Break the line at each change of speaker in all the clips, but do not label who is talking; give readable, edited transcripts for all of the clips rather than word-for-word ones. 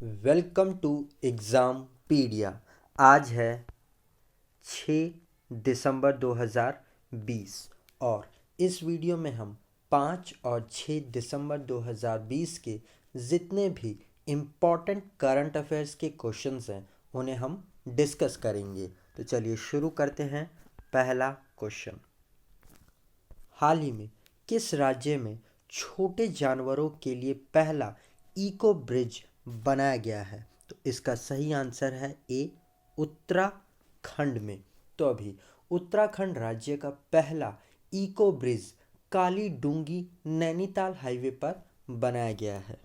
Welcome to exam पीडिया। आज है 6 दिसंबर 2020 और इस वीडियो में हम 5 और 6 दिसंबर 2020 के जितने भी इम्पॉर्टेंट करंट अफेयर्स के क्वेश्चंस हैं उन्हें हम डिस्कस करेंगे। तो चलिए शुरू करते हैं। पहला क्वेश्चन, हाल ही में किस राज्य में छोटे जानवरों के लिए पहला इको ब्रिज बनाया गया है? तो इसका सही आंसर है ए, उत्तराखंड में। तो अभी उत्तराखंड राज्य का पहला इको ब्रिज काली डूंगी नैनीताल हाईवे पर बनाया गया है।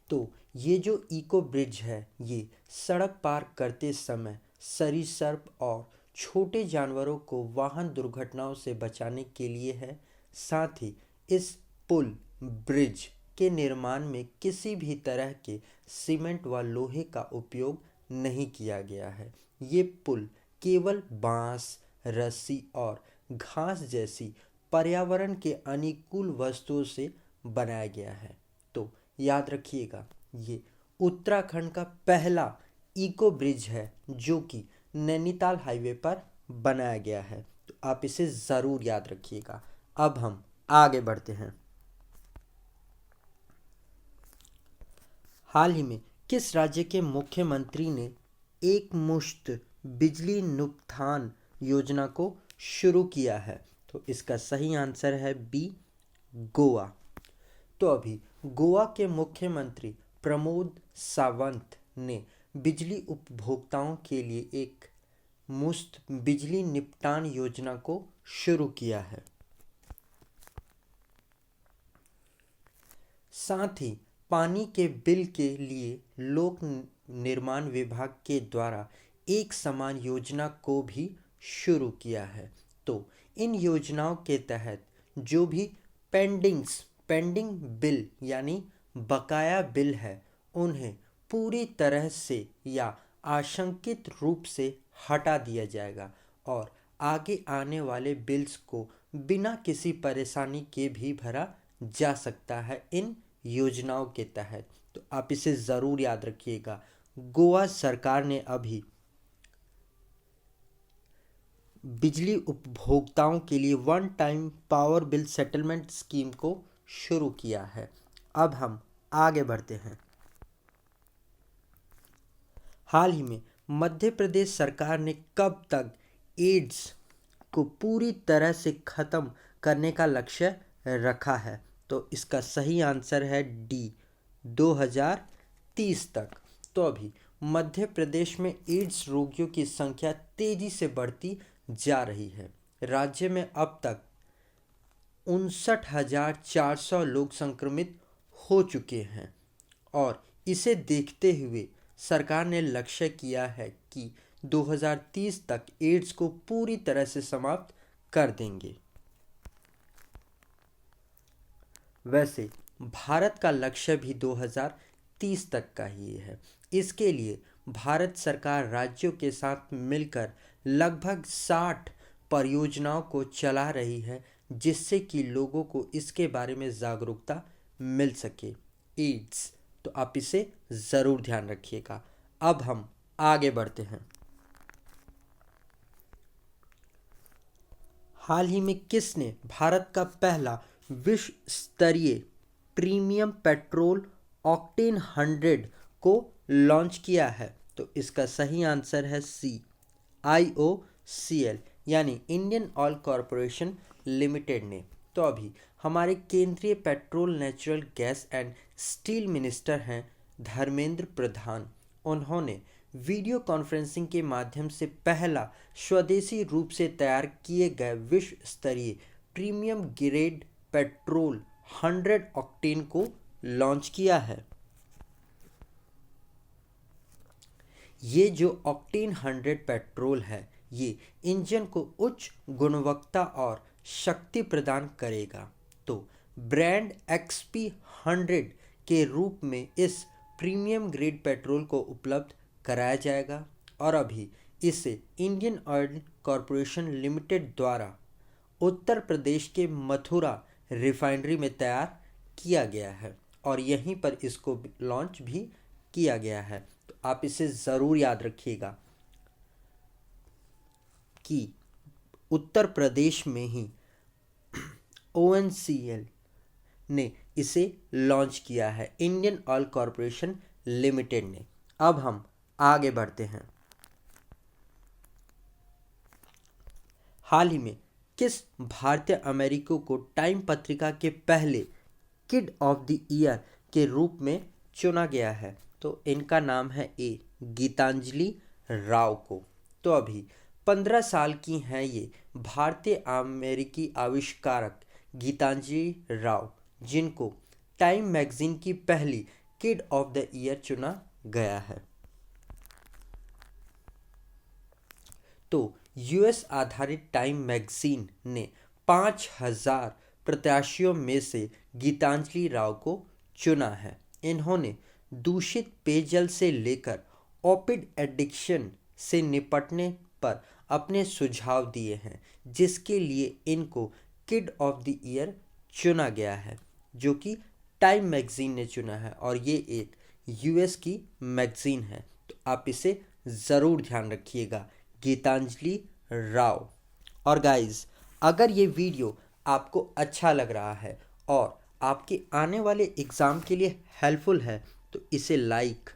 तो ये जो इको ब्रिज है ये सड़क पार करते समय सरीसृप और छोटे जानवरों को वाहन दुर्घटनाओं से बचाने के लिए है। साथ ही इस पुल ब्रिज के निर्माण में किसी भी तरह के सीमेंट व लोहे का उपयोग नहीं किया गया है। ये पुल केवल बांस, रस्सी और घास जैसी पर्यावरण के अनुकूल वस्तुओं से बनाया गया है। तो याद रखिएगा, ये उत्तराखंड का पहला इको ब्रिज है जो कि नैनीताल हाईवे पर बनाया गया है। तो आप इसे ज़रूर याद रखिएगा। अब हम आगे बढ़ते हैं। हाल ही में किस राज्य के मुख्यमंत्री ने एक मुश्त बिजली नुकसान योजना को शुरू किया है? तो इसका सही आंसर है बी, गोवा। तो अभी गोवा के मुख्यमंत्री प्रमोद सावंत ने बिजली उपभोक्ताओं के लिए एक मुफ्त बिजली निपटान योजना को शुरू किया है। साथ ही पानी के बिल के लिए लोक निर्माण विभाग के द्वारा एक समान योजना को भी शुरू किया है। तो इन योजनाओं के तहत जो भी पेंडिंग बिल यानी बकाया बिल है उन्हें पूरी तरह से या आंशिक रूप से हटा दिया जाएगा और आगे आने वाले बिल्स को बिना किसी परेशानी के भी भरा जा सकता है इन योजनाओं के तहत। तो आप इसे ज़रूर याद रखिएगा। गोवा सरकार ने अभी बिजली उपभोक्ताओं के लिए one time power bill settlement scheme को शुरू किया है। अब हम आगे बढ़ते हैं। हाल ही में मध्य प्रदेश सरकार ने कब तक एड्स को पूरी तरह से ख़त्म करने का लक्ष्य रखा है? तो इसका सही आंसर है डी, 2030 तक। तो अभी मध्य प्रदेश में एड्स रोगियों की संख्या तेजी से बढ़ती जा रही है। राज्य में अब तक 59,400 लोग संक्रमित हो चुके हैं और इसे देखते हुए सरकार ने लक्ष्य किया है कि 2030 तक एड्स को पूरी तरह से समाप्त कर देंगे। वैसे भारत का लक्ष्य भी 2030 तक का ही है। इसके लिए भारत सरकार राज्यों के साथ मिलकर लगभग 60 परियोजनाओं को चला रही है जिससे कि लोगों को इसके बारे में जागरूकता मिल सके। एड्स, तो आप इसे ज़रूर ध्यान रखिएगा। अब हम आगे बढ़ते हैं। हाल ही में किसने भारत का पहला विश्व स्तरीय प्रीमियम पेट्रोल ऑक्टेन 100 को लॉन्च किया है? तो इसका सही आंसर है सी, IOCL यानी इंडियन ऑयल कॉरपोरेशन लिमिटेड ने। तो अभी हमारे केंद्रीय petrol, natural gas and steel minister हैं धर्मेंद्र प्रधान। उन्होंने वीडियो कॉन्फ्रेंसिंग के माध्यम से पहला स्वदेशी रूप से तैयार किए गए विश्व स्तरीय प्रीमियम ग्रेड पेट्रोल 100 ऑक्टेन को लॉन्च किया है। ये जो ऑक्टेन 100 पेट्रोल है ये इंजन को उच्च गुणवत्ता और शक्ति प्रदान करेगा। तो ब्रांड XP 100 के रूप में इस प्रीमियम ग्रेड पेट्रोल को उपलब्ध कराया जाएगा और अभी इसे इंडियन ऑयल कॉरपोरेशन लिमिटेड द्वारा उत्तर प्रदेश के मथुरा रिफाइनरी में तैयार किया गया है और यहीं पर इसको लॉन्च भी किया गया है। तो आप इसे ज़रूर याद रखिएगा कि उत्तर प्रदेश में ही ONCL ने इसे लॉन्च किया है, इंडियन ऑयल कॉरपोरेशन लिमिटेड ने। अब हम आगे बढ़ते हैं। हाल ही में किस भारतीय अमेरिकी को टाइम पत्रिका के पहले किड ऑफ द ईयर के रूप में चुना गया है? तो इनका नाम है ए गीतांजलि राव को। तो अभी 15 साल की हैं ये भारतीय अमेरिकी आविष्कारक गीतांजलि राव, जिनको टाइम मैगजीन की पहली किड ऑफ द ईयर चुना गया है। तो यूएस आधारित टाइम मैगजीन ने 5000 प्रत्याशियों में से गीतांजलि राव को चुना है। इन्होंने दूषित पेयजल से लेकर ओपिड एडिक्शन से निपटने पर अपने सुझाव दिए हैं, जिसके लिए इनको किड ऑफ द ईयर चुना गया है, जो कि टाइम मैगजीन ने चुना है और ये एक यूएस की मैगजीन है। तो आप इसे ज़रूर ध्यान रखिएगा, गीतांजलि राव। और गाइस, अगर ये वीडियो आपको अच्छा लग रहा है और आपके आने वाले एग्ज़ाम के लिए हेल्पफुल है तो इसे लाइक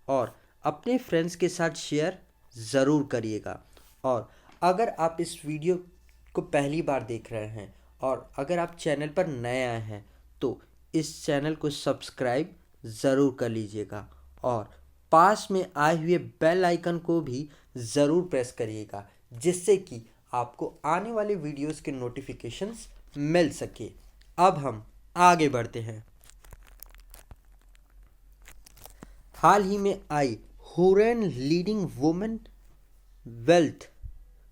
और अपने फ्रेंड्स के साथ शेयर ज़रूर करिएगा। और अगर आप इस वीडियो को पहली बार देख रहे हैं और अगर आप चैनल पर नए आए हैं तो इस चैनल को सब्सक्राइब ज़रूर कर लीजिएगा और पास में आए हुए बेल आइकन को भी ज़रूर प्रेस करिएगा, जिससे कि आपको आने वाले वीडियोस के नोटिफिकेशंस मिल सके। अब हम आगे बढ़ते हैं। हाल ही में आई Hurun leading women wealth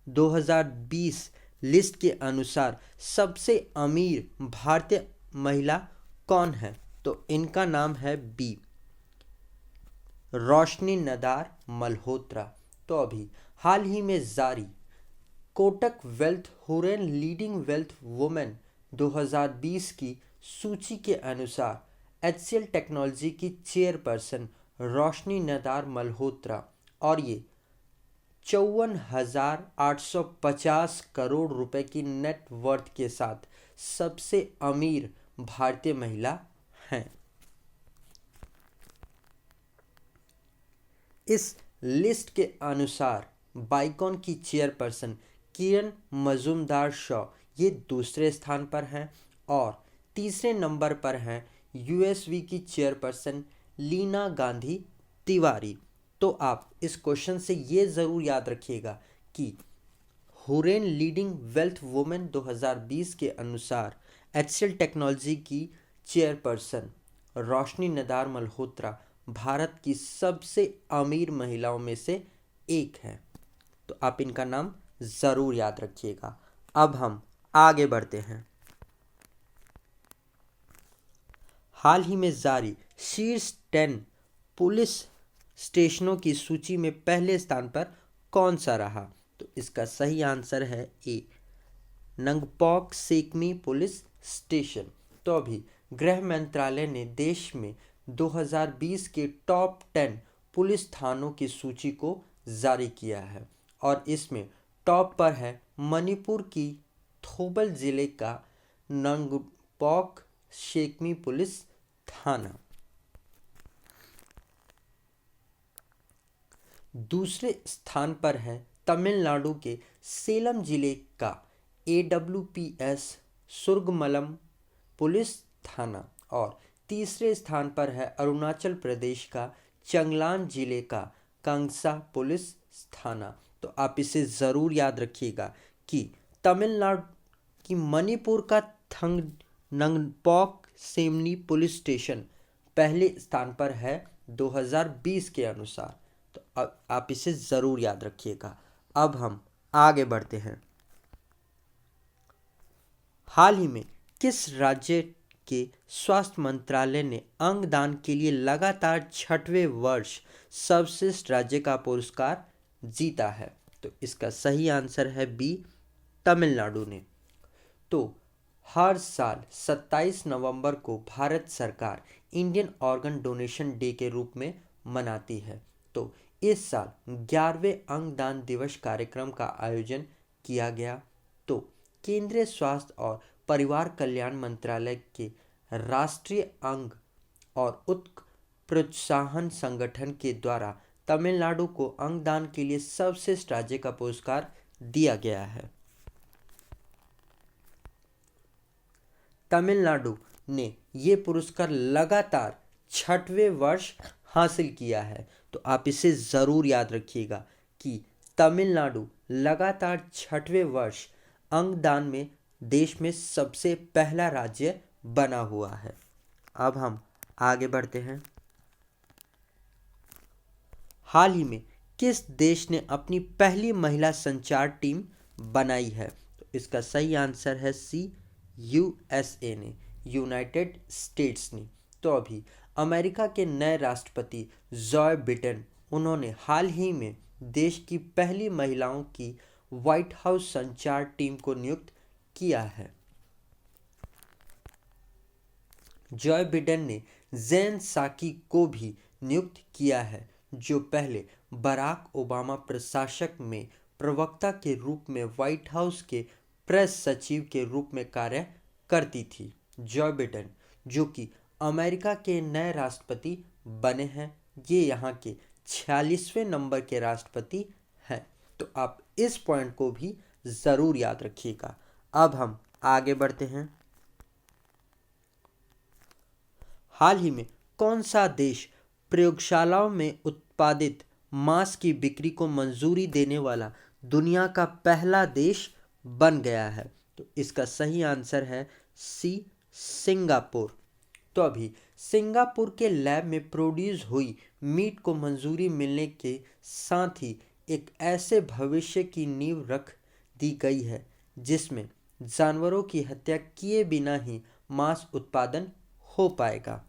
2020 list के अनुसार सबसे अमीर भारतीय महिला कौन है? तो इनका नाम है बी रोशनी नदार मल्होत्रा। तो अभी हाल ही में जारी Kotak wealth Hurain leading wealth women 2020 की सूची के अनुसार HCL टेक्नोलॉजी की चेयरपर्सन रोशनी नदार मल्होत्रा और ये 54,850 करोड़ रुपए की नेट वर्थ के साथ सबसे अमीर भारतीय महिला हैं। इस लिस्ट के अनुसार बाइकॉन की चेयरपर्सन किरण मजूमदार शॉ ये दूसरे स्थान पर हैं और तीसरे नंबर पर हैं यूएसवी की चेयरपर्सन लीना गांधी तिवारी। तो आप इस क्वेश्चन से ये ज़रूर याद रखिएगा कि हुरैन लीडिंग वेल्थ वुमेन 2020 के अनुसार HCL टेक्नोलॉजी की चेयरपर्सन रोशनी नदार मल्होत्रा भारत की सबसे अमीर महिलाओं में से एक है। तो आप इनका नाम ज़रूर याद रखिएगा। अब हम आगे बढ़ते हैं। हाल ही में जारी शीर्ष 10 पुलिस स्टेशनों की सूची में पहले स्थान पर कौन सा रहा? तो इसका सही आंसर है ए नंगपोक सेकमी पुलिस स्टेशन। तो अभी गृह मंत्रालय ने देश में 2020 के टॉप 10 पुलिस थानों की सूची को जारी किया है और इसमें टॉप पर है मणिपुर की थौबल जिले का नंगपोक सेकमी पुलिस थाना। दूसरे स्थान पर है तमिलनाडु के सेलम जिले का AWPS सुरगमलम पुलिस थाना और तीसरे स्थान पर है अरुणाचल प्रदेश का चंगलान जिले का कांगसा पुलिस थाना। तो आप इसे ज़रूर याद रखिएगा कि तमिलनाडु की मणिपुर का नंगपोक सेमनी पुलिस स्टेशन पहले स्थान पर है 2020 के अनुसार। तो आप इसे ज़रूर याद रखिएगा। अब हम आगे बढ़ते हैं। हाल ही में किस राज्य के स्वास्थ्य मंत्रालय ने अंगदान के लिए लगातार 6वें वर्ष सर्वश्रेष्ठ राज्य का पुरस्कार जीता है? तो इसका सही आंसर है बी तमिलनाडु ने। तो हर साल 27 नवंबर को भारत सरकार इंडियन ऑर्गन डोनेशन डे के रूप में मनाती है। तो इस साल 11वें अंगदान दिवस कार्यक्रम का आयोजन किया गया। तो केंद्रीय स्वास्थ्य और परिवार कल्याण मंत्रालय के राष्ट्रीय अंग और उत्क प्रोत्साहन संगठन के द्वारा तमिलनाडु को अंगदान के लिए सर्वश्रेष्ठ राज्य का पुरस्कार दिया गया है। तमिलनाडु ने ये पुरस्कार लगातार 6वें वर्ष हासिल किया है। तो आप इसे ज़रूर याद रखिएगा कि तमिलनाडु लगातार 6वें वर्ष अंगदान में देश में सबसे पहला राज्य बना हुआ है। अब हम आगे बढ़ते हैं। हाल ही में किस देश ने अपनी पहली महिला संचार टीम बनाई है? तो इसका सही आंसर है सी, यूएसए ने, यूनाइटेड स्टेट्स ने। तो अभी अमेरिका के नए राष्ट्रपति जो बिडेन, उन्होंने हाल ही में देश की पहली महिलाओं की व्हाइट हाउस संचार टीम को नियुक्त किया है। जो बिडेन ने जेन साकी को भी नियुक्त किया है, जो पहले बराक ओबामा प्रशासक में प्रवक्ता के रूप में व्हाइट हाउस के प्रेस सचिव के रूप में कार्य करती थी। जो बिडेन, जो कि अमेरिका के नए राष्ट्रपति बने हैं, ये यहाँ के 46वें नंबर के राष्ट्रपति हैं। तो आप इस पॉइंट को भी ज़रूर याद रखिएगा। अब हम आगे बढ़ते हैं। हाल ही में कौन सा देश प्रयोगशालाओं में उत्पादित मांस की बिक्री को मंजूरी देने वाला दुनिया का पहला देश बन गया है? तो इसका सही आंसर है सी, सिंगापुर। तो अभी सिंगापुर के लैब में प्रोड्यूस हुई मीट को मंजूरी मिलने के साथ ही एक ऐसे भविष्य की नींव रख दी गई है जिसमें जानवरों की हत्या किए बिना ही मांस उत्पादन हो पाएगा।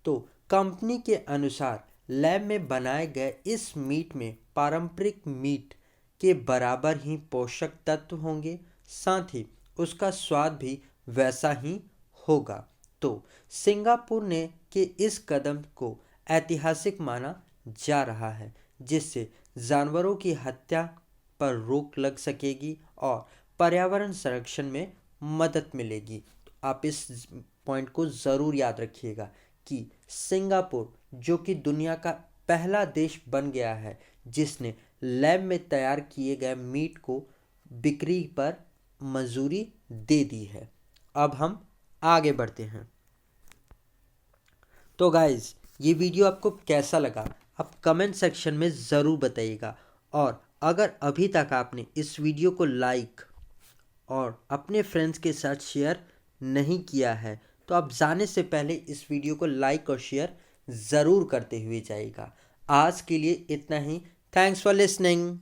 तो कंपनी के अनुसार लैब में बनाए गए इस मीट में पारंपरिक मीट के बराबर ही पोषक तत्व होंगे, साथ ही उसका स्वाद भी वैसा ही होगा। तो सिंगापुर ने के इस कदम को ऐतिहासिक माना जा रहा है, जिससे जानवरों की हत्या पर रोक लग सकेगी और पर्यावरण संरक्षण में मदद मिलेगी। तो आप इस पॉइंट को ज़रूर याद रखिएगा कि सिंगापुर, जो कि दुनिया का पहला देश बन गया है जिसने लैब में तैयार किए गए मीट को बिक्री पर मंजूरी दे दी है। अब हम आगे बढ़ते हैं। तो गाइज, ये वीडियो आपको कैसा लगा आप कमेंट सेक्शन में ज़रूर बताइएगा। और अगर अभी तक आपने इस वीडियो को लाइक और अपने फ्रेंड्स के साथ शेयर नहीं किया है तो आप जाने से पहले इस वीडियो को लाइक और शेयर ज़रूर करते हुए जाइएगा। आज के लिए इतना ही। Thanks for listening.